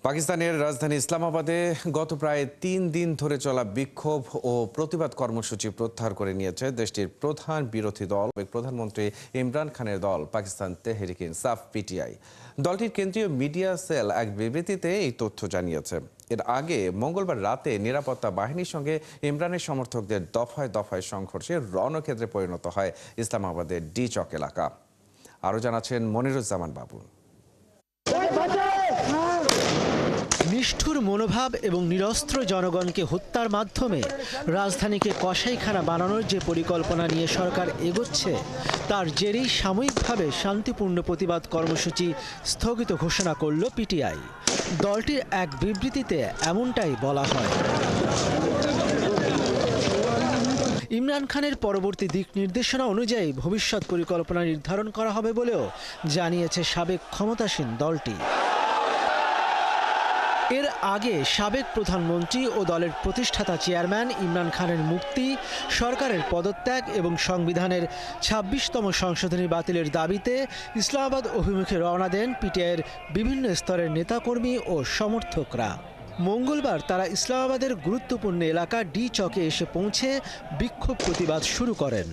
পাকিস্তানের রাজধানী ইসলামাবাদে গত প্রায় ৩ দিন ধরে চলা বিক্ষোভ ও প্রতিবাদ কর্মসূচি প্রত্যাহার করে নিয়েছে দেশটির প্রধান বিরোধী দল প্রধানমন্ত্রী ইমরান খানের দল পাকিস্তান তেহরিক ইনসাফ পিটিআই। দলটির কেন্দ্রীয় মিডিয়া সেল এক বিবৃতিতে এই তথ্য জানিয়েছে। এর আগে মঙ্গলবার রাতে নিরাপত্তা বাহিনীর সঙ্গে ইমরানের সমর্থকদের দফায় দফায় সংঘর্ষে রণক্ষেত্রে পরিণত হয় ইসলামাবাদের ডি চক এলাকা। আরও জানাচ্ছেন মনিরুজ্জামান বাবু। নিষ্ঠুর মনোভাব এবং নিরস্ত্র জনগণকে হত্যার মাধ্যমে রাজধানীকে কসাইখানা বানানোর যে পরিকল্পনা নিয়ে সরকার এগোচ্ছে তার জেরেই সাময়িকভাবে শান্তিপূর্ণ প্রতিবাদ কর্মসূচি স্থগিত ঘোষণা করল পিটিআই। দলটির এক বিবৃতিতে এমনটাই বলা হয়। ইমরান খানের পরবর্তী দিক নির্দেশনা অনুযায়ী ভবিষ্যৎ পরিকল্পনা নির্ধারণ করা হবে বলেও জানিয়েছে সাবেক ক্ষমতাসীন দলটি। এর আগে সাবেক প্রধানমন্ত্রী ও দলের প্রতিষ্ঠাতা চেয়ারম্যান ইমরান খানের মুক্তি, সরকারের পদত্যাগ এবং সংবিধানের ২৬তম সংশোধনী বাতিলের দাবিতে ইসলামাবাদ অভিমুখে রওনা দেন পিটিআইয়ের বিভিন্ন স্তরের নেতাকর্মী ও সমর্থকরা। মঙ্গলবার তারা ইসলামাবাদের গুরুত্বপূর্ণ এলাকা ডি চকে এসে পৌঁছে বিক্ষোভ প্রতিবাদ শুরু করেন।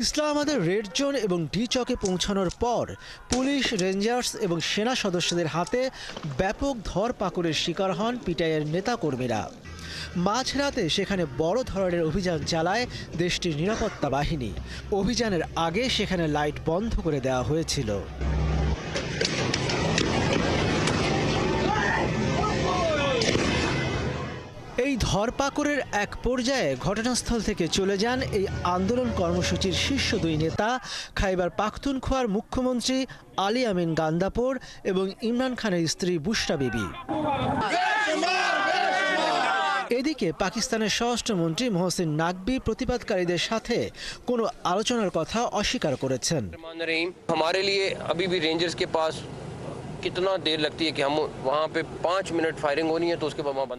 ইসলামাবাদের রেড জোন এবং ডি চকে পৌঁছানোর পর পুলিশ, রেঞ্জার্স এবং সেনা সদস্যদের হাতে ব্যাপক ধরপাকড়ের শিকার হন পিটিআইয়ের নেতাকর্মীরা। মাঝরাতে সেখানে বড় ধরনের অভিযান চালায় দেশটির নিরাপত্তা বাহিনী। অভিযানের আগে সেখানে লাইট বন্ধ করে দেওয়া হয়েছিল। এই ধরপাকড়ের এক পর্যায়ে ঘটনাস্থল থেকে চলে যান এই আন্দোলন কর্মসূচির শীর্ষ দুই নেতা, খাইবার পাখতুনখোয়ার মুখ্যমন্ত্রী আলী আমিন গান্দাপুর এবং ইমরান খানের স্ত্রী বুশরা বিবি। এদিকে পাকিস্তানের স্বরাষ্ট্রমন্ত্রী মোহসিন নাকভি প্রতিবাদকারীদের সাথে কোনো আলোচনার কথা অস্বীকার করেছেন।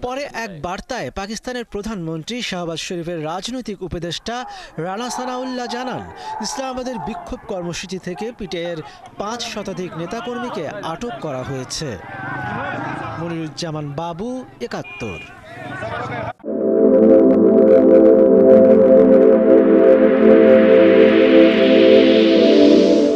পরে এক বার্তায় পাকিস্তানের প্রধানমন্ত্রী শাহবাজ শরীফের রাজনৈতিক উপদেষ্টা রানা সানাউল্লাহ জানান, ইসলামাবাদের বিক্ষোভ কর্মসূচি থেকে পিটিআইয়ের ৫ শতাধিক নেতাকর্মীকে আটক করা হয়েছে। মনিরুজ্জামান বাবু, ৭১।